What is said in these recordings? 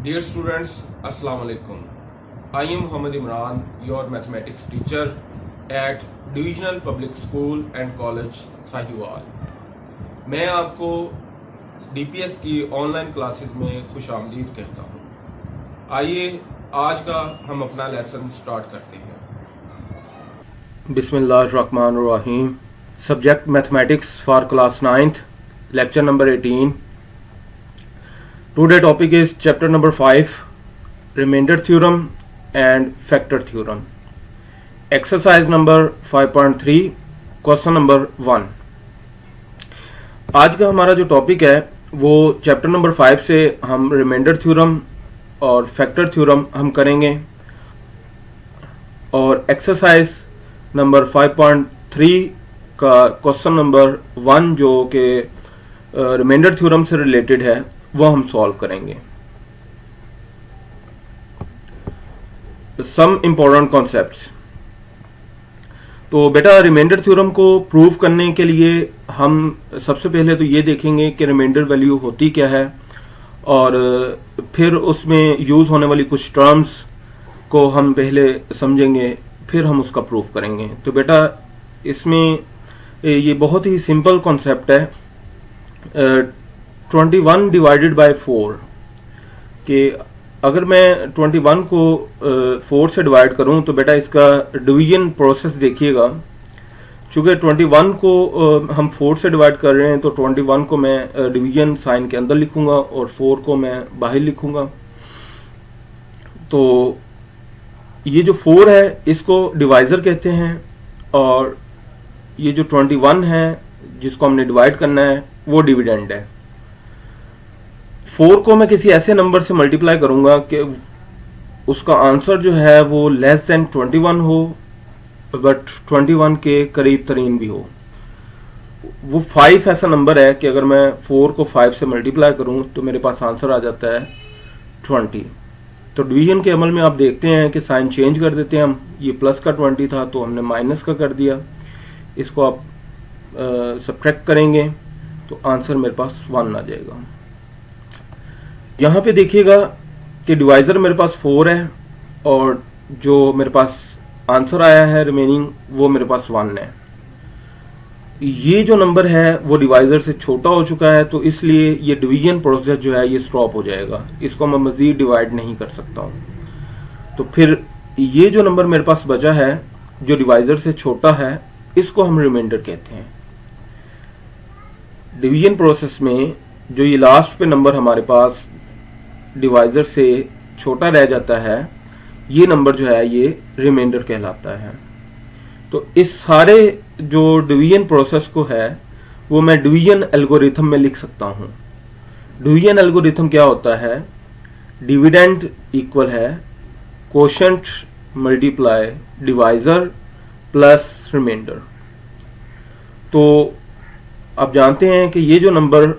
Dear students, Assalamu alaikum. I am Muhammad Imran, your mathematics teacher at Divisional Public School and College, Sahiwal. मैं आपको DPS की online classes में खुशामदीद कहता हूँ। आइए आज का हम अपना लेसन स्टार्ट करते हैं। बिस्मिल्लाहिर्रहमानिर्रहीम। Subject mathematics for class 9th, lecture number 18। Today topic is chapter number 5, remainder theorem and factor theorem. Exercise number 5.3, question number 1। आज का हमारा जो टॉपिक है वो चैप्टर नंबर 5 से हम रिमाइंडर थ्योरम और फैक्टर थ्योरम हम करेंगे, और एक्सरसाइज नंबर 5.3 का क्वेश्चन नंबर 1 जो कि रिमाइंडर थ्योरम से रिलेटेड है वो हम सॉल्व करेंगे। Some important concepts. तो बेटा रिमाइंडर थ्योरम को प्रूव करने के लिए हम सबसे पहले तो ये देखेंगे कि रिमाइंडर वैल्यू होती क्या है, और फिर उसमें यूज होने वाली कुछ टर्म्स को हम पहले समझेंगे, फिर हम उसका प्रूव करेंगे। तो बेटा इसमें ये बहुत ही सिंपल कॉन्सेप्ट है। 21 डिवाइडेड बाय 4 कि अगर मैं 21 को 4 से डिवाइड करूं तो बेटा इसका डिवीजन प्रोसेस देखिएगा। चूंकि 21 को हम 4 से डिवाइड कर रहे हैं तो 21 को मैं डिवीजन साइन के अंदर लिखूंगा और 4 को मैं बाहर लिखूंगा। तो ये जो 4 है इसको डिवाइजर कहते हैं, और ये जो 21 है जिसको हमने डिवाइड करना है वो डिविडेंड है। 4 को मैं किसी ऐसे नंबर से मल्टीप्लाई करूंगा कि उसका आंसर जो है वो लेस देन 21 हो बट 21 के करीब तरीन भी हो। वो 5 ऐसा नंबर है कि अगर मैं 4 को 5 से मल्टीप्लाई करूं तो मेरे पास आंसर आ जाता है 20। तो डिवीजन के अमल में आप देखते हैं कि साइन चेंज कर देते हैं हम। ये प्लस का 20 था तो हमने माइनस का कर दिया। इसको आप सब्ट्रैक्ट करेंगे तो आंसर मेरे पास 1 आ जाएगा। यहाँ पे देखिएगा कि डिवाइजर मेरे पास 4 है और जो मेरे पास आंसर आया है रिमेनिंग वो मेरे पास 1 है। ये जो नंबर है वो डिवाइजर से छोटा हो चुका है, तो इसलिए ये डिवीजन प्रोसेस जो है ये स्टॉप हो जाएगा। इसको मैं मजीद डिवाइड नहीं कर सकता हूँ। तो फिर ये जो नंबर मेरे पास बचा है जो डिवाइजर से छोटा है इसको हम रिमाइंडर कहते हैं। डिवीजन प्रोसेस में जो ये लास्ट पे नंबर हमारे पास डिवाइजर से छोटा रह जाता है ये नंबर जो है ये रिमाइंडर कहलाता है। तो इस सारे जो डिवीजन प्रोसेस को है वो मैं डिवीजन एल्गोरिथम में लिख सकता हूँ। डिवीजन एल्गोरिथम क्या होता है? डिविडेंड इक्वल है quotient multiply divisor plus remainder. तो आप जानते हैं कि ये जो नंबर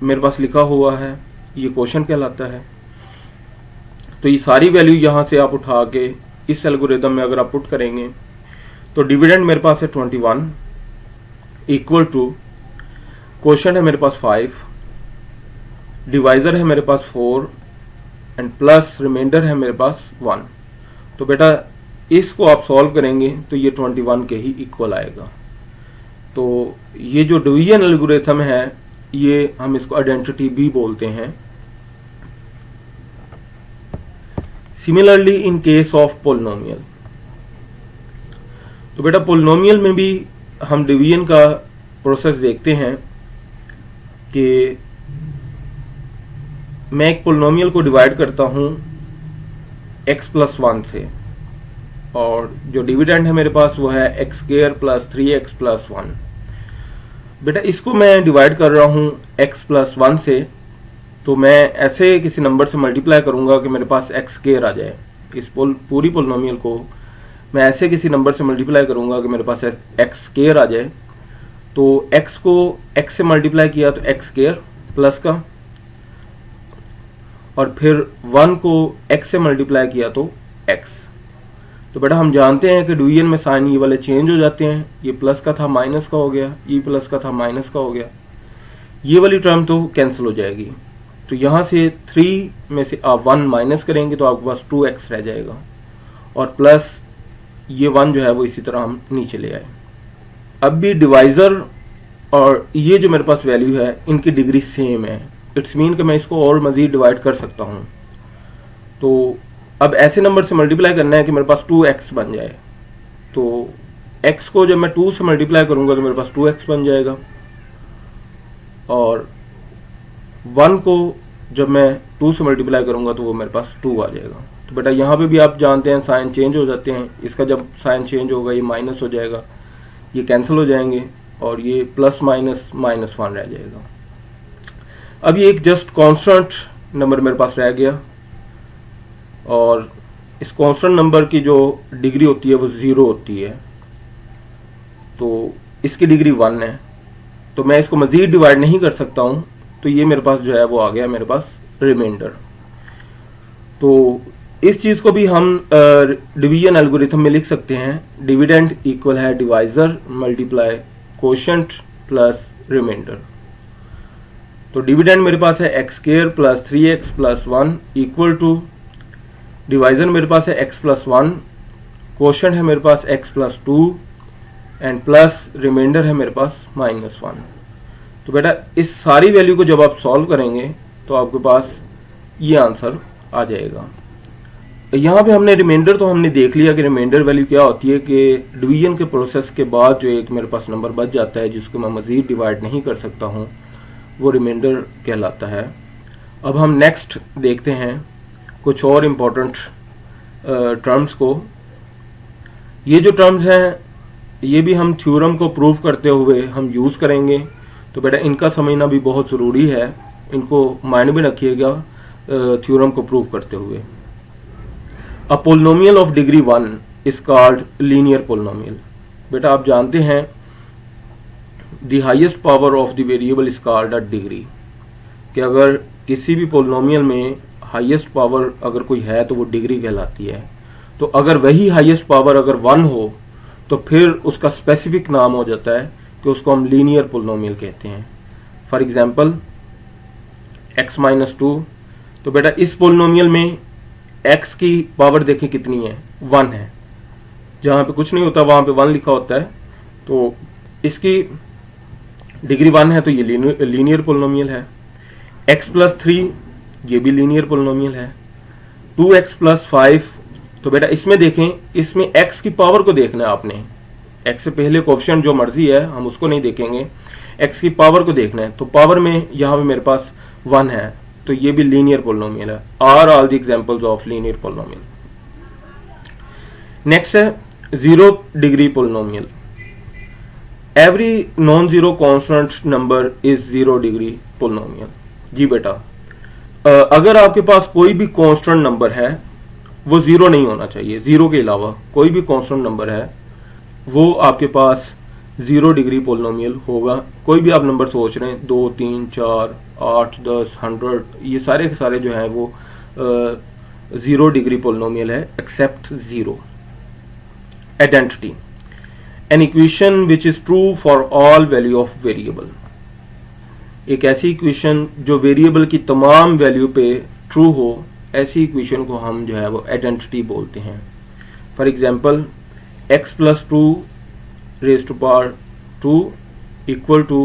मेरे पास लिखा हुआ है ये क्वोशंट कहलाता है। तो ये सारी वैल्यू यहाँ से आप उठा के इस एल्गोरिथम में अगर आप पुट करेंगे तो डिविडेंड मेरे पास है 21 इक्वल टू क्वोशंट है मेरे पास 5, डिवाइजर है मेरे पास 4 एंड प्लस रिमाइंडर है मेरे पास 1। तो बेटा इसको आप सॉल्व करेंगे तो ये 21 के ही इक्वल आएगा। तो ये जो डिवीजन एल्गोरिथम है ये हम इसको आइडेंटिटी भी बोलते हैं। Similarly in case of polynomial. तो बेटा पोलिनोमियल में भी हम डिवीजन का प्रोसेस देखते हैं कि मैं एक पोलिनोमियल को डिवाइड करता हूं x+1 से, और जो डिविडेंड है मेरे पास वो है x² + 3x+1। बेटा इसको मैं डिवाइड कर रहा हूँ x+1 से, तो मैं ऐसे किसी नंबर से मल्टीप्लाई करूंगा कि मेरे पास x² आ जाए। इस पूरी पोलिनोमियल को मैं ऐसे किसी नंबर से मल्टीप्लाई करूंगा कि मेरे पास x² आ जाए। तो x को x से मल्टीप्लाई किया तो x² प्लस का, और फिर 1 को x से मल्टीप्लाई किया तो x। तो बेटा हम जानते हैं कि डिवीजन में साइन ये वाले चेंज हो जाते हैं। ये प्लस का था माइनस का हो गया, ये प्लस का था माइनस का हो गया। ये वाली टर्म तो कैंसिल हो जाएगी। तो यहाँ से 3 में से आप 1 माइनस करेंगे तो आपके पास 2x रह जाएगा, और प्लस ये 1 जो है वो इसी तरह हम नीचे ले आए। अब भी डिवाइज़र और ये जो मेरे पास वैल्यू है इनकी डिग्री सेम है, इट्स मीन कि मैं इसको और मज़ीद डिवाइड कर सकता हूँ। तो अब ऐसे नंबर से मल्टीप्लाई करना है कि मेरे पास 2x बन जाए। तो x को जब मैं 2 से मल्टीप्लाई करूँगा तो मेरे पास 2x बन जाएगा, और 1 को जब मैं 2 से मल्टीप्लाई करूँगा तो वो मेरे पास 2 आ जाएगा। तो बेटा यहाँ पे भी आप जानते हैं साइन चेंज हो जाते हैं, इसका जब साइन चेंज होगा ये माइनस हो जाएगा, ये कैंसिल हो जाएंगे और ये प्लस माइनस -1 रह जाएगा। अब ये एक जस्ट कांस्टेंट नंबर मेरे पास रह गया, और इस कांस्टेंट नंबर की जो डिग्री होती है वो 0 होती है, तो इसकी डिग्री 1 है, तो मैं इसको मज़ीद डिवाइड नहीं कर सकता हूँ, तो ये मेरे पास जो है वो आ गया मेरे पास रिमाइंडर। तो इस चीज़ को भी हम डिवीजन एल्गोरिथम में लिख सकते हैं, डिविडेंड इक्वल है divisor multiply quotient plus remainder. तो डिविडेंड मेरे पास है x² plus 3x plus 1 equal to divisor मेरे पास है x प्लस 1, कोशेंट है मेरे पास x plus 2 and plus remainder है मेरे पास -1। तो बेटा इस सारी वैल्यू को जब आप सॉल्व करेंगे तो आपके पास ये आंसर आ जाएगा। यहाँ पे हमने रिमाइंडर तो हमने देख लिया कि रिमाइंडर वैल्यू क्या होती है, कि डिवीजन के प्रोसेस के बाद जो एक मेरे पास नंबर बच जाता है जिसको मैं मज़ीद डिवाइड नहीं कर सकता हूँ, वो रिमाइंडर कहलाता है। अब हम नेक्स्ट देखते हैं कुछ और इम्पोर्टेंट टर्म्स को। ये जो टर्म्स हैं ये भी हम थ्योरम को प्रूव करते हुए हम यूज़ करेंगे, तो बेटा इनका समझना भी बहुत ज़रूरी है, इनको माइंड में रखिएगा थ्योरम को प्रूव करते हुए। A polynomial of degree 1 is called linear polynomial. बेटा आप जानते हैं the highest power of the variable is called a degree, कि अगर किसी भी पोलिनोमियल में हाईएस्ट पावर अगर कोई है तो वो डिग्री कहलाती है। तो अगर वही हाईएस्ट पावर अगर 1 हो तो फिर उसका स्पेसिफिक नाम हो जाता है कि उसको हम लीनियर पोलिनोमियल कहते हैं। फॉर एग्जांपल x-2, तो बेटा इस पोलिनोमियल में x की पावर देखें कितनी है, 1 है, जहाँ पे कुछ नहीं होता वहाँ पे 1 लिखा होता है, तो इसकी डिग्री 1 है, तो ये लीनियर पोलिनोमियल है। x प्लस 3 ये भी लीनियर पोलिनोमियल है। 2x प्लस 5, तो बेटा इसमें देखें, इसमें x की पावर को देखना है आपने, x से पहले कोएफिशिएंट जो मर्जी है हम उसको नहीं देखेंगे, x की पावर को देखना है। तो पावर में यहाँ पे मेरे पास 1 है, तो ये भी लीनियर पोलिनोमियल है। Are all the examples of linear polynomial. Next है 0 degree polynomial. Every non zero constant number is 0 degree polynomial. जी बेटा अगर आपके पास कोई भी कांस्टेंट नंबर है वो 0 नहीं होना चाहिए, 0 के अलावा कोई भी कांस्टेंट नंबर है वो आपके पास 0 डिग्री पोलिनोमियल होगा। कोई भी आप नंबर सोच रहे हैं, 2, 3, 4, 8, 10, 100, ये सारे के सारे जो हैं वो 0 डिग्री पोलिनोमियल है except 0। Identity, an equation which is true for all value of variable. एक ऐसी इक्वेशन जो वेरिएबल की तमाम वैल्यू पे ट्रू हो, ऐसी इक्वेशन को हम जो है वो आइडेंटिटी बोलते हैं। For example x plus 2 raise to power 2 equal to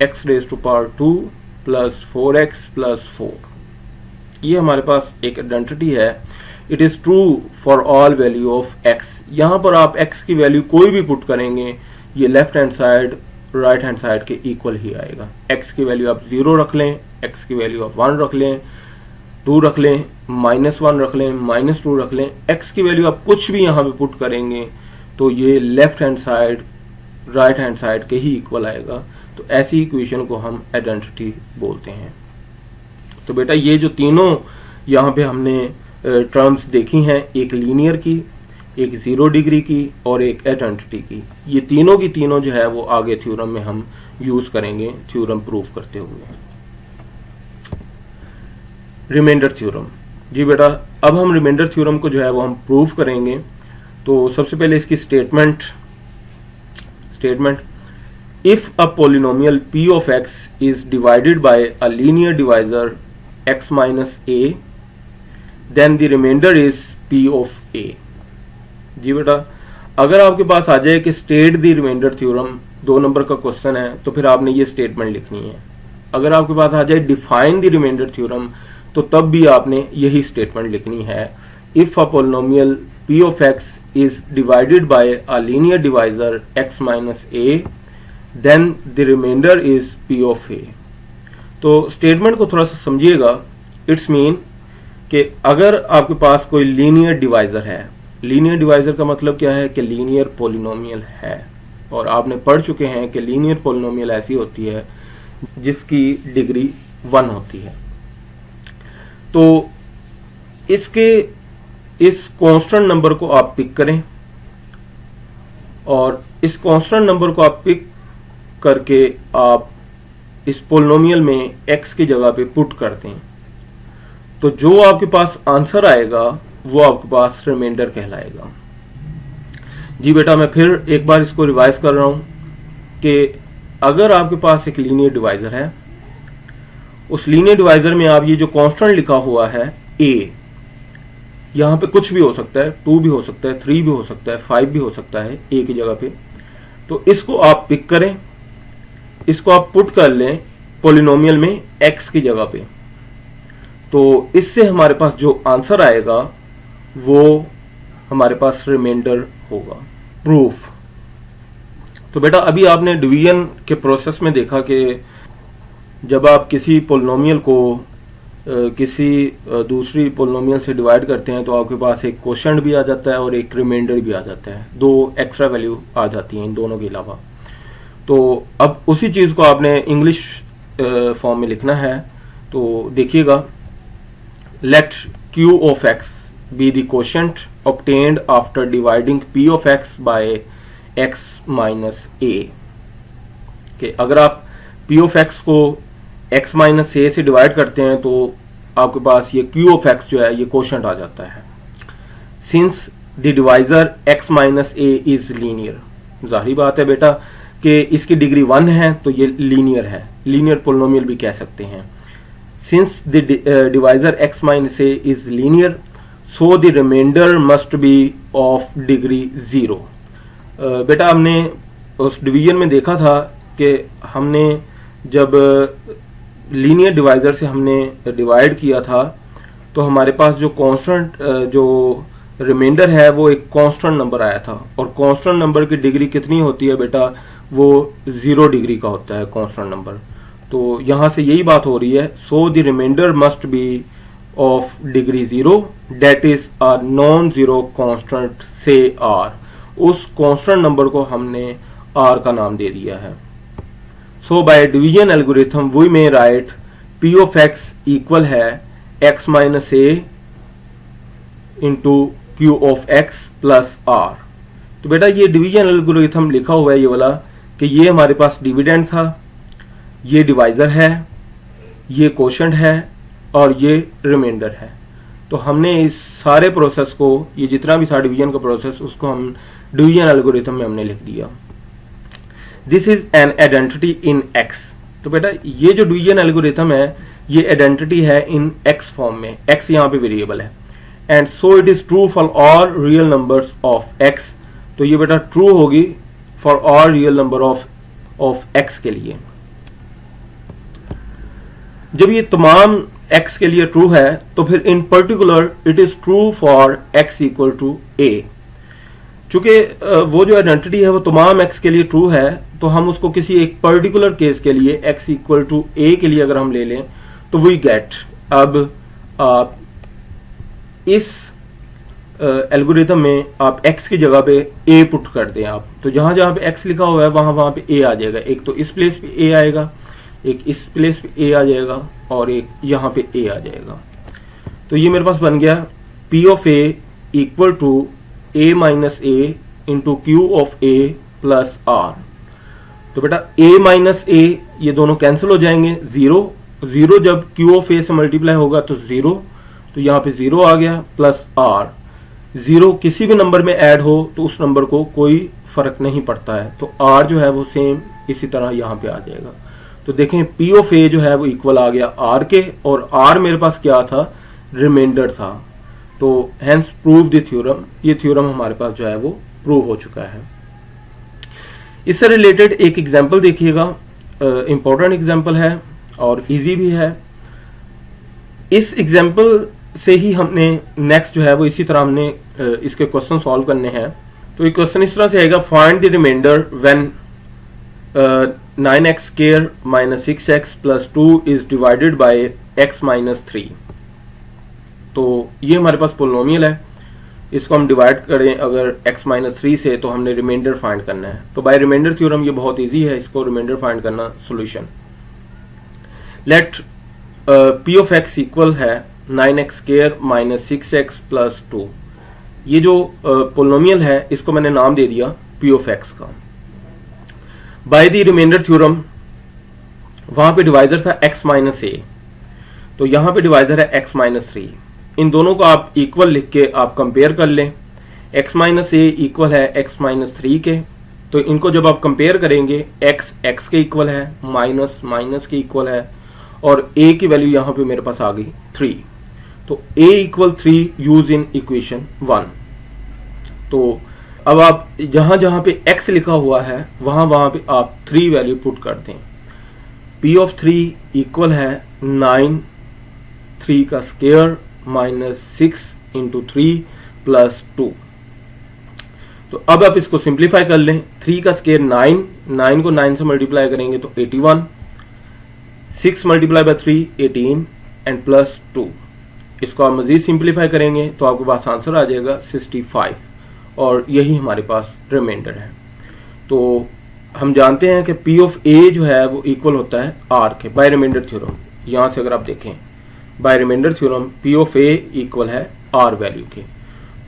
x raise to power 2 plus 4x plus 4, ये हमारे पास एक आइडेंटिटी है। It is true for all value of x। यहाँ पर आप x की वैल्यू कोई भी पुट करेंगे ये left hand side right hand side के इक्वल ही आएगा। x की वैल्यू आप 0 रख लें, x की वैल्यू आप 1 रख लें, 2 रख लें, -1 रख लें, -2 रख लें, x की वैल्यू आप कुछ भी यहाँ पे पुट करेंगे तो ये left hand side right hand side के ही इक्वल आएगा। तो ऐसी इक्वेशन को हम आइडेंटिटी बोलते हैं। तो बेटा ये जो तीनों यहाँ पे हमने टर्म्स देखी हैं, एक लीनियर की, एक 0 डिग्री की और एक आइडेंटिटी की, ये तीनों की तीनों जो है वो आगे थ्योरम में हम यूज करेंगे थ्योरम प्रूव करते हुए। Remainder theorem. जी बेटा अब हम रिमाइंडर थ्योरम को जो है वो हम प्रूव करेंगे। तो सबसे पहले इसकी statement if a polynomial p of x is divided by a linear divisor x minus a, then the remainder is p of a। जी बेटा, अगर आपके पास आ जाए कि state the remainder theorem, 2 number का क्वेश्चन है, तो फिर आपने ये स्टेटमेंट लिखनी है। अगर आपके पास आ जाए डिफाइन द रिमाइंडर थ्योरम, तो तब भी आपने यही स्टेटमेंट लिखनी है। If a polynomial p of x is divided by a linear divisor x minus a, then the remainder is p of a। तो स्टेटमेंट को थोड़ा सा समझिएगा। इट्स मीन कि अगर आपके पास कोई लीनियर डिवाइजर है, लीनियर डिवाइजर का मतलब क्या है कि लीनियर पोलिनोमियल है, और आपने पढ़ चुके हैं कि लीनियर पोलिनोमियल ऐसी होती है जिसकी डिग्री 1 होती है। तो इसके इस कांस्टेंट नंबर को आप पिक करें, और इस कांस्टेंट नंबर को आप पिक करके आप इस पोलिनोमियल में x की जगह पे पुट कर दें, तो जो आपके पास आंसर आएगा वो आपके पास रिमाइंडर कहलाएगा। जी बेटा, मैं फिर एक बार इसको रिवाइज कर रहा हूं कि अगर आपके पास एक लीनियर डिवाइजर है, उस लीनियर डिवाइजर में आप ये जो कांस्टेंट लिखा हुआ है a, यहां पे कुछ भी हो सकता है, 2 भी हो सकता है, 3 भी हो सकता है, 5 भी हो सकता है a की जगह पे, तो इसको आप पिक करें, इसको आप पुट कर लें पोलिनोमियल में x की जगह पे, तो इससे हमारे पास जो आंसर आएगा वो हमारे पास रिमाइंडर होगा। प्रूफ। तो बेटा, अभी आपने डिवीजन के प्रोसेस में देखा कि जब आप किसी पोलिनोमियल को किसी दूसरी पोलिनोमियल से डिवाइड करते हैं तो आपके पास एक कोशेंट भी आ जाता है और एक रिमाइंडर भी आ जाता है, 2 एक्स्ट्रा वैल्यू आ जाती हैं इन दोनों के अलावा। तो अब उसी चीज को आपने इंग्लिश फॉर्म में लिखना है, तो देखिएगा, late q of x be the quotient obtained after dividing p of x by x minus a। कि अगर आप p of x को x minus a से डिवाइड करते हैं तो आपके पास ये q of x जो है ये क्वोशंट आ जाता है। Since the divisor x minus a is linear, जाहिर बात है बेटा कि इसकी डिग्री 1 है तो ये लीनियर है, लीनियर पोलिनोमियल भी कह सकते हैं। Since the divisor x minus a is linear, so the remainder must be of degree 0। बेटा, हमने उस डिवीजन में देखा था कि हमने जब लीनियर डिवाइजर से हमने डिवाइड किया था तो हमारे पास जो कांस्टेंट जो रिमाइंडर है वो एक कांस्टेंट नंबर आया था, और कांस्टेंट नंबर की डिग्री कितनी होती है बेटा, वो 0 डिग्री का होता है कांस्टेंट नंबर। तो यहां से यही बात हो रही है, so the remainder must be of degree 0 that is a non zero constant से r। उस कांस्टेंट नंबर को हमने r का नाम दे दिया है। So by division algorithm we may write p of x equal है x minus a into q of x plus r। तो बेटा, ये डिवीजन एल्गोरिथम लिखा हुआ है ये वाला कि ये हमारे पास डिविडेंड था, ये डिवाइजर है, ये क्वोशंट है और ये रिमाइंडर है। तो हमने इस सारे प्रोसेस को, ये जितना भी था डिवीजन का प्रोसेस, उसको हम डिवीजन एल्गोरिथम में हमने लिख दिया। This is an identity in x। तो बेटा, ये जो डिवीजन एल्गोरिथम है ये आइडेंटिटी है इन x फॉर्म में, x यहाँ पे वेरिएबल है, and so it is true for all real numbers of x। तो ये बेटा ट्रू होगी for all real number of x के लिए। जब ये तमाम x के लिए ट्रू है तो फिर in particular it is true for x equal to a। चूंकि वो जो आइडेंटिटी है वो तमाम x के लिए ट्रू है, तो हम उसको किसी एक पर्टिकुलर केस के लिए x इक्वल टू a के लिए अगर हम ले लें तो वी गेट। अब आप इस एल्गोरिथम में आप x की जगह पे a पुट कर दें आप, तो जहां जहां पे x लिखा हुआ है वहां पे a आ जाएगा। एक तो इस प्लेस पे a आएगा, एक इस प्लेस पे a आ जाएगा और एक यहाँ पे a आ जाएगा। तो ये मेरे पास बन गया p of a equal to a minus a into q of a plus r। तो बेटा a माइनस a ये दोनों कैंसिल हो जाएंगे, 0 जब q ऑफ a से मल्टीप्लाई होगा तो 0, तो यहाँ पे 0 आ गया, प्लस r। 0 किसी भी नंबर में ऐड हो तो उस नंबर को कोई फर्क नहीं पड़ता है, तो r जो है वो सेम इसी तरह यहाँ पे आ जाएगा। तो देखें पी ऑफ ए जो है वो इक्वल आ गया आर के, और आर मेरे पास क्या था, रिमाइंडर था। तो हेंस प्रूव द थ्योरम, ये थ्योरम हमारे पास जो है वो प्रूव हो चुका है। इससे रिलेटेड एक एग्जांपल देखिएगा, इंपॉर्टेंट एग्जांपल है और इजी भी है। इस एग्जांपल से ही हमने नेक्स्ट जो है वो इसी तरह हमने इसके क्वेश्चन सॉल्व करने हैं। तो ये क्वेश्चन इस तरह से आएगा, find the remainder when 9x square minus 6x plus 2 is divided by x minus 3। तो ये हमारे पास पोलिनोमियल है, इसको हम डिवाइड करें अगर x माइनस 3 से, तो हमने रिमाइंडर फाइंड करना है। तो बाय रिमाइंडर थ्योरम ये बहुत इजी है, इसको रिमाइंडर फाइंड करना। Solution, let p of x equal है 9x square minus 6x plus 2। ये जो पोलिनोमियल है इसको मैंने नाम दे दिया p ऑफ x का। बाय द रिमाइंडर थ्योरम वहां पे डिवाइजर था x माइनस ए, तो यहां पे डिवाइजर है x माइनस 3। इन दोनों को आप इक्वल लिख के आप कंपेयर कर लें। x माइनस ए इक्वल है x माइनस 3 के, तो इनको जब आप कंपेयर करेंगे x x के इक्वल है, माइनस माइनस के इक्वल है, और a की वैल्यू यहां पे मेरे पास आ गई 3। तो a equal 3 use in equation 1। तो अब आप जहां जहां पे x लिखा हुआ है वहां वहां पे आप 3 वैल्यू पुट कर दें। p ऑफ 3 इक्वल है 9 3 का स्क्वायर माइनस 6 इंटू 3 प्लस 2। तो अब आप इसको सिंप्लीफाई कर लें। 3 का स्क्वायर 9, 9 को 9 से मल्टीप्लाई करेंगे तो 81, 6 मल्टीप्लाई बाय 3 18 एंड प्लस 2। इसको आप मजीद सिंप्लीफाई करेंगे तो आपके पास आंसर आ जाएगा 65, और यही हमारे पास रिमाइंडर है। तो हम जानते हैं कि p ऑफ a जो है वो इक्वल होता है r के, बाय रिमाइंडर थ्योरम। यहां से अगर आप देखें by remainder theorem p of a equal है r वैल्यू के,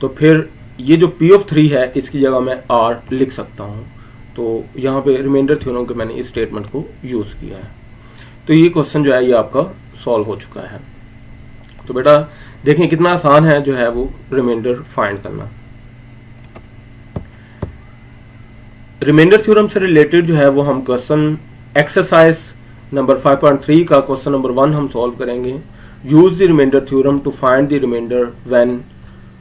तो फिर ये जो p ऑफ 3 है इसकी जगह मैं r लिख सकता हूं। तो यहाँ पे रिमाइंडर थ्योरम के मैंने इस स्टेटमेंट को यूज किया है। तो ये क्वेश्चन जो है ये आपका सॉल्व हो चुका है। तो बेटा देखें कितना आसान है जो है वो रिमाइंडर फाइंड करना। रिमाइंडर थ्योरम से रिलेटेड जो है वो हम क्वेश्चन एक्सरसाइज नंबर 5.3 का क्वेश्चन नंबर 1 हम सॉल्व करेंगे। Use the remainder theorem to find the remainder when.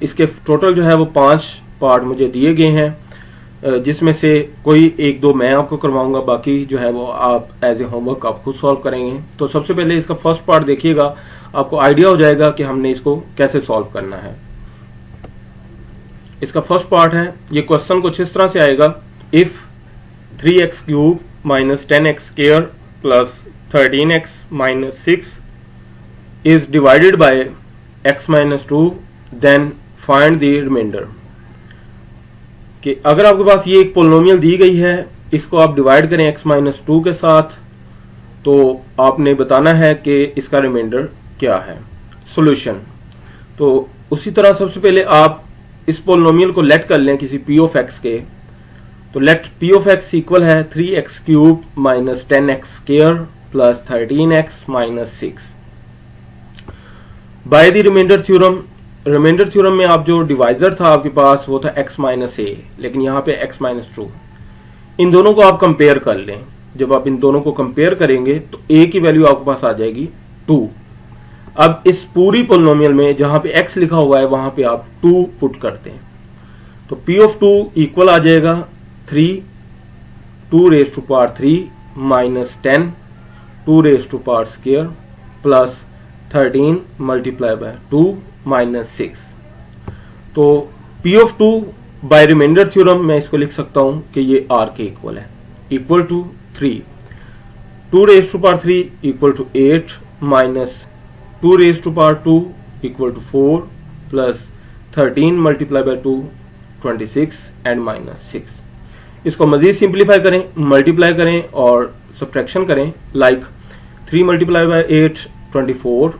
इसके टोटल जो है वो 5 पार्ट मुझे दिए गए हैं, जिसमें से कोई 1-2 मैं आपको करवाऊंगा, बाकी जो है वो आप एज ए होमवर्क आप खुद सॉल्व करेंगे। तो सबसे पहले इसका फर्स्ट पार्ट देखिएगा, आपको आइडिया हो जाएगा कि हमने इसको कैसे सॉल्व करना है। इसका फर्स्ट पार्ट है, ये क्वेश्चन कुछ इस तरह से आएगा, if 3x cube minus 10x square plus 13x minus 6 is divided by x minus 2 then find the remainder. कि अगर आपके पास ये एक पोलिनोमियल दी गई है, इसको आप डिवाइड करें x माइनस 2 के साथ, तो आपने बताना है कि इसका रिमाइंडर क्या है। सॉल्यूशन, तो उसी तरह सबसे पहले आप इस पोलिनोमियल को लेट कर लें किसी p ऑफ x के। तो let p of x equal है 3x cube minus 10x square plus 13x minus 6 by the remainder theorem. Remainder theorem में आप जो डिवाइजर था आपके पास वो था x माइनस ए, लेकिन यहाँ पे x माइनस 2। इन दोनों को आप कंपेयर कर लें। जब आप इन दोनों को कंपेयर करेंगे तो a की वैल्यू आपके पास आ जाएगी 2। अब इस पूरी पोलिनोमियल में जहां पे x लिखा हुआ है वहां पे आप 2 पुट करते हैं, तो p ऑफ 2 इक्वल आ जाएगा 3 2 raise to power 3 minus 10 2 raise to power square plus 13 multiply by 2 minus 6। तो p of 2 by remainder theorem मैं इसको लिख सकता हूं कि ये r के इक्वल है, equal to 3 2 raise to power 3 equal to 8 minus 2 raise to power 2 equal to 4 plus 13 multiply by 2 26 and minus 6। इसको मजीद सिंप्लीफाई करें, मल्टीप्लाई करें और सब्ट्रैक्शन करें। Like 3 multiply by 8 24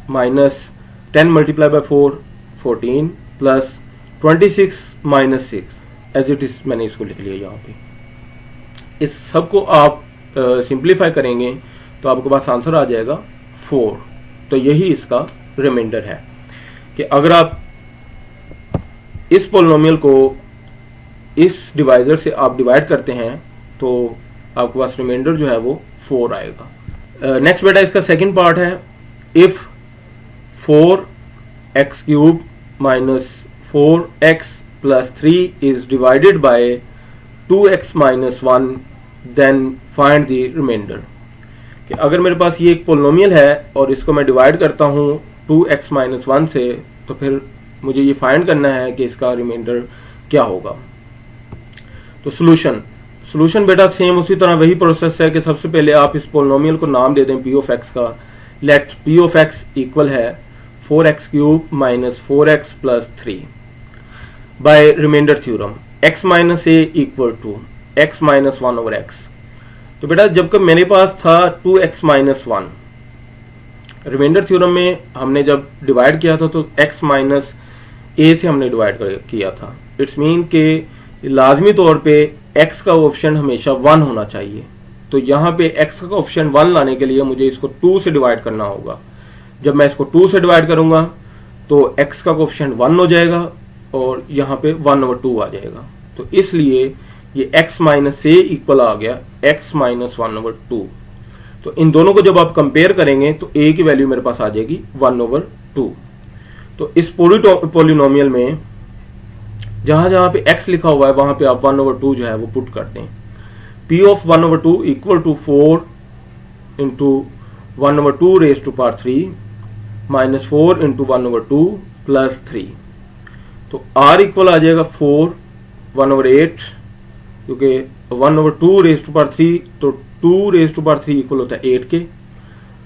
minus 10 multiply by 4 14 plus 26 minus 6 as it is मैंने इसको लिख लिया यहाँ पे। इस सब को आप सिंप्लीफाई करेंगे तो आपके पास आंसर आ जाएगा 4। तो यही इसका रिमाइंडर है कि अगर आप इस पोलिनोमियल को इस डिवाइजर से आप डिवाइड करते हैं तो आपके पास रिमाइंडर जो है वो 4 आएगा। नेक्स्ट बेटा इसका सेकंड पार्ट है, if 4x cube minus 4x plus 3 is divided by 2x minus 1 then find the remainder. कि अगर मेरे पास ये एक पोलिनोमियल है और इसको मैं डिवाइड करता हूँ 2x माइनस 1 से, तो फिर मुझे ये फाइंड करना है कि इसका रिमाइंडर क्या होगा। तो सॉल्यूशन बेटा सेम उसी तरह वही प्रोसेस है कि सबसे पहले आप इस पोलिनोमियल को नाम दे दें p ऑफ x का। Let p of x equal है 4x cube minus 4x plus 3 by remainder theorem x minus a equal to x minus 1 over x। तो बेटा जबकि मेरे पास था 2x माइनस 1, रिमाइंडर थ्योरम में हमने जब डिवाइड किया था तो x माइनस a से हमने डिवाइड किया था। इट्स मीन के लाजमी तौर पे x का कोएफिशिएंट हमेशा 1 होना चाहिए। तो यहाँ पे x का कोएफिशिएंट 1 लाने के लिए मुझे इसको 2 से डिवाइड करना होगा। जब मैं इसको 2 से डिवाइड करूंगा तो x का कोएफिशिएंट 1 हो जाएगा और यहाँ पे 1/2 आ जाएगा। तो इसलिए ये x माइनस a इक्वल आ गया x माइनस 1/2। तो इन दोनों को जब आप कंपेयर करेंगे तो a की वैल्यू मेरे पास आ जाएगी 1/2। तो इस पोलिनोमियल में जहां जहां पे x लिखा हुआ है वहां पे आप 1/2 जो है वो पुट कर दें। p of 1/2 equal to 4 into 1/2 raise to power 3 minus 4 into 1/2 plus 3। तो r इक्वल आ जाएगा 4 1/8, क्योंकि 1/2 रेज टू पावर 3 तो 2 रेज टू पावर 3 इक्वल होता है 8 के,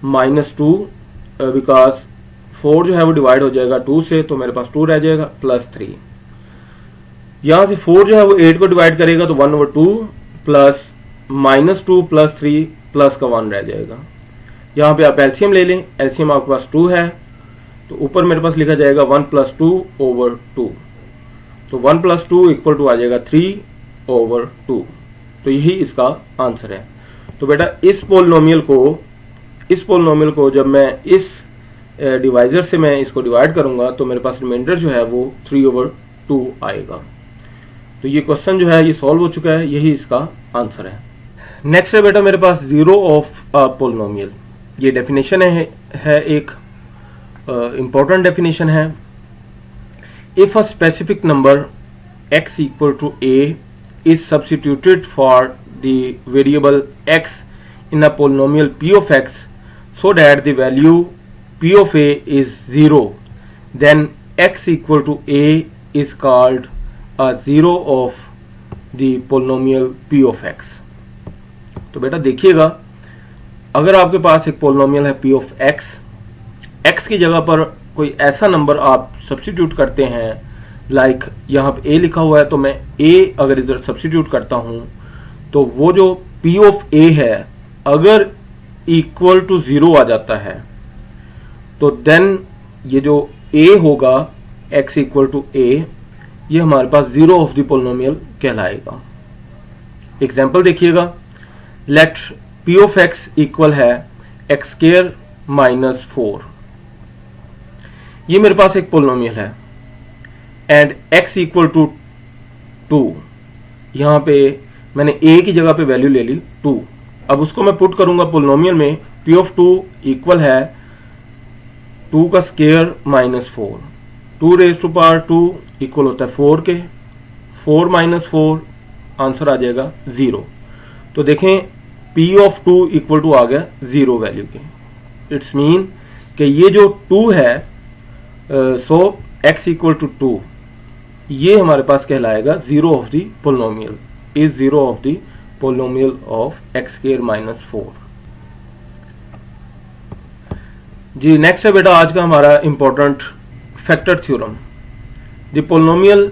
माइनस 2 बिकॉज 4 जो है वो डिवाइड हो जाएगा 2 से, तो मेरे पास 2 रह जाएगा प्लस 3। यहां से 4 जो है वो 8 को डिवाइड करेगा तो 1/2 प्लस माइनस 2 प्लस 3 प्लस का 1 रह जाएगा। यहाँ पे आप एलसीएम ले लें, एलसीएम आपके पास 2 है तो ऊपर मेरे पास लिखा जाएगा 1 प्लस 2 ओवर 2। तो 1 प्लस 2 इक्वल टू आ जाएगा 3 ओवर 2। तो यही इसका आंसर है। तो बेटा इस पोलिनोमियल को जब मैं इस डिवाइजर से मैं इसको डिवाइड करूंगा तो मेरे पास रिमाइंडर जो है वो 3/2 आएगा। तो ये क्वेश्चन जो है ये सॉल्व हो चुका है, यही इसका आंसर है। नेक्स्ट है बेटा मेरे पास जीरो ऑफ अ पोलिनोमियल। ये डेफिनेशन है एक इंपॉर्टेंट डेफिनेशन है। If a specific number x equal to a is substituted for the variable x in a polynomial p of x so that the value p of a is 0, then x equal to a is called a zero of the polynomial p of x। तो बेटा देखिएगा, अगर आपके पास एक polynomial है p of x, x की जगह पर कोई ऐसा नंबर आप सब्स्टिट्यूट करते हैं, लाइक यहाँ पे a लिखा हुआ है तो मैं a अगर इधर सब्स्टिट्यूट करता हूं तो वो जो p of a है अगर इक्वल टू 0 आ जाता है तो देन ये जो a होगा x इक्वल टू a, ये हमारे पास जीरो ऑफ द पोलिनोमियल कहलाएगा। एग्जाम्पल देखिएगा, let p of x equal है x स्क्वायर माइनस 4। ये मेरे पास एक पोलिनोमियल है एंड x इक्वल टू 2। यहां पे मैंने a की जगह पे वैल्यू ले ली 2। अब उसको मैं पुट करूंगा पोलिनोमियल में, p ऑफ 2 इक्वल है 2 का square minus 4। 2 raise to power 2 equal होता है 4 के, 4 माइनस 4 आंसर आ जाएगा 0। तो देखें p ऑफ 2 इक्वल टू आ गया 0 वैल्यू के। इट्स मीन कि ये जो 2 है सो x इक्वल टू 2, ये हमारे पास कहलाएगा zero of the polynomial, is zero of the polynomial of x square minus 4। जी नेक्स्ट है बेटा आज का हमारा important factor theorem. The polynomial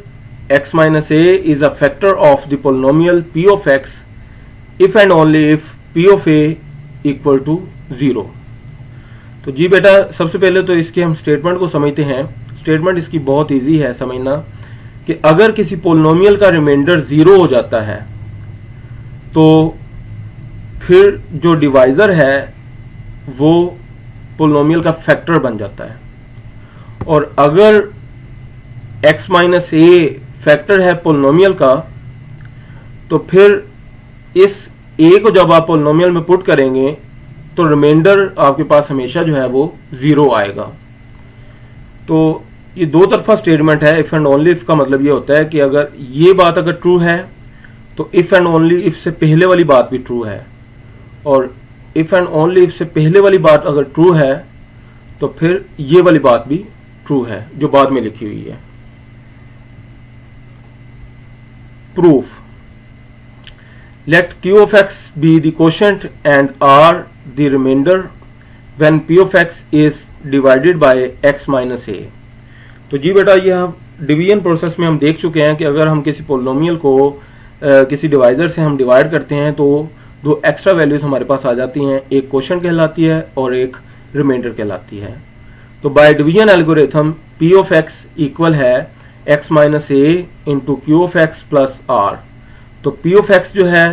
x minus a is a factor of the polynomial p of x if and only if p of a equal to 0। तो जी बेटा सबसे पहले तो इसके हम स्टेटमेंट को समझते हैं। स्टेटमेंट इसकी बहुत इजी है समझना कि अगर किसी पोलिनोमियल का रिमाइंडर 0 हो जाता है तो फिर जो डिवाइजर है वो पोलिनोमियल का फैक्टर बन जाता है, और अगर x माइनस a फैक्टर है पोलिनोमियल का तो फिर इस ए को जब आप पोलिनोमियल में पुट करेंगे तो रिमाइंडर आपके पास हमेशा जो है वो 0 आएगा। तो ये दो तरफा स्टेटमेंट है। इफ एंड ओनली इफ का मतलब ये होता है कि अगर ये बात अगर ट्रू है तो इफ एंड ओनली इफ से पहले वाली बात भी ट्रू है, और इफ एंड ओनली इफ से पहले वाली बात अगर ट्रू है तो फिर ये वाली बात भी ट्रू है जो बाद में लिखी हुई है। Proof, let q of x be the quotient and r the remainder when p of x is divided by x minus a। तो जी बेटा, ये हम डिवीजन प्रोसेस में हम देख चुके हैं कि अगर हम किसी पोलिनोमियल को किसी डिवाइजर से हम डिवाइड करते हैं तो दो एक्स्ट्रा वैल्यूज हमारे पास आ जाती हैं, एक क्वोशंट कहलाती है और एक रिमाइंडर कहलाती है। तो bye division algorithm p of x equal है x minus a into q of x plus r। तो p of x जो है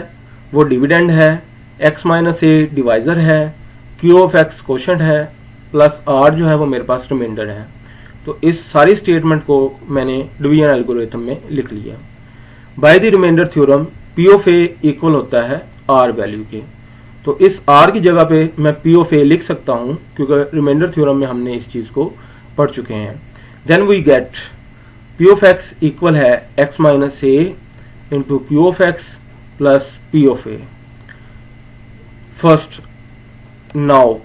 वो डिविडेंड है, x माइनस a डिवाइजर है, q of x क्वोशंट है, प्लस r जो है वो मेरे पास रिमाइंडर है। तो इस सारी स्टेटमेंट को मैंने डिवीजन एल्गोरिथम में लिख लिया। By the remainder theorem p of a equal होता है r वैल्यू के। तो इस r की जगह पे मैं p of a लिख सकता हूं क्योंकि रिमाइंडर थ्योरम में हमने इस चीज को पढ़ चुके हैं। Then we get p of x equal है x minus a into q of x plus p of a। First, now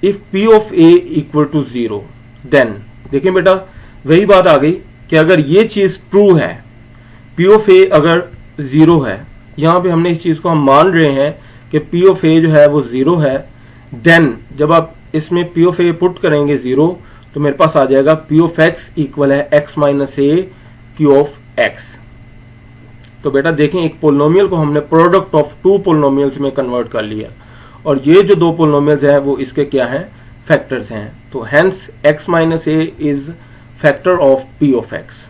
if p of a equal to 0 then, देखिए बेटा वही बात आ गई कि अगर ये चीज ट्रू है, p of a अगर 0 है, यहां पे हमने इस चीज को हम मान रहे हैं कि p of a जो है वो 0 है, देन जब आप इसमें p of a पुट करेंगे 0 तो मेरे पास आ जाएगा p of x इक्वल है x minus a q of x। तो बेटा देखें, एक पोलिनोमियल को हमने प्रोडक्ट ऑफ टू पोलिनोमियल्स में कन्वर्ट कर लिया और ये जो दो पोलिनोमियल्स हैं वो इसके क्या हैं, फैक्टर्स हैं। तो hence x minus a is factor of p of x।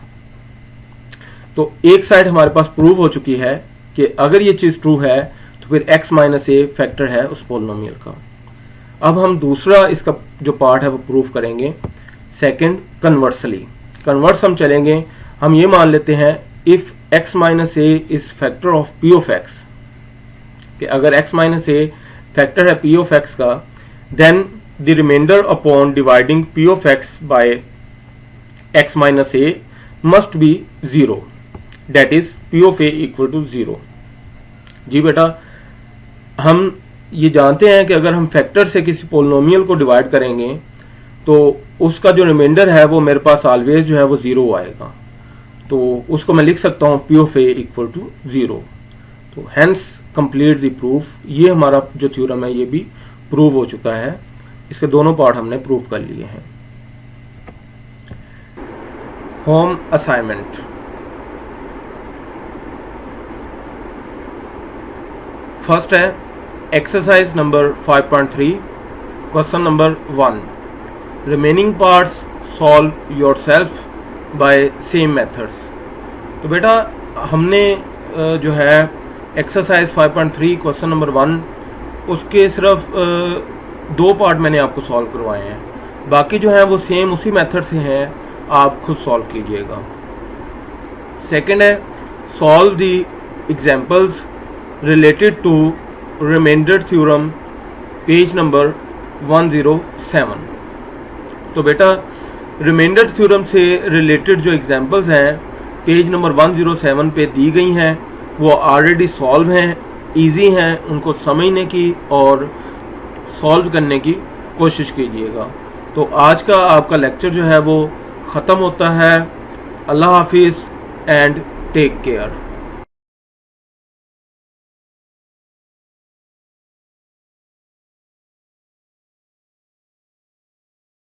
तो एक साइड हमारे पास प्रूव हो चुकी है कि अगर ये चीज ट्रू है तो फिर x माइनस a फैक्टर है उस पोलिनोमियल का। अब हम दूसरा इसका जो पार्ट है वो प्रूव करेंगे। सेकंड, कन्वर्सली, कन्वर्स हम चलेंगे। हम ये मान लेते हैं if x minus a is factor of p of x, कि अगर x माइनस a फैक्टर है p of x का, then the remainder upon dividing p of x by x minus a must be 0, that is p of a equal to 0। जी बेटा, हम ये जानते हैं कि अगर हम फैक्टर से किसी पोलिनोमियल को डिवाइड करेंगे तो उसका जो रिमाइंडर है वो मेरे पास ऑलवेज जो है वो 0 आएगा। तो उसको मैं लिख सकता हूँ p of a equal to 0। तो हेंस कंप्लीट द प्रूफ। ये हमारा जो थ्योरम है ये भी प्रूव हो चुका है। इसके दोनों पार्ट हमने प्रूव कर लिए हैं। होम असाइनमेंट, फर्स्ट है exercise number 5.3, question number 1, remaining parts solve yourself by same methods. तो बेटा हमने जो है एक्सरसाइज 5.3 क्वेश्चन नंबर 1 उसके सिर्फ दो पार्ट मैंने आपको सॉल्व करवाए हैं, बाकी जो है वो सेम उसी मेथड से हैं, आप खुद सॉल्व कीजिएगा। सेकंड है solve the examples related to remainder theorem, page number 107। तो बेटा रिमाइंडर थ्योरम से रिलेटेड जो एग्जांपल्स हैं पेज नंबर 107 पे दी गई हैं वो ऑलरेडी सॉल्व हैं, इजी हैं, उनको समझने की और सॉल्व करने की कोशिश कीजिएगा। तो आज का आपका लेक्चर जो है वो ख़त्म होता है। अल्लाह हाफिज़ एंड टेक केयर।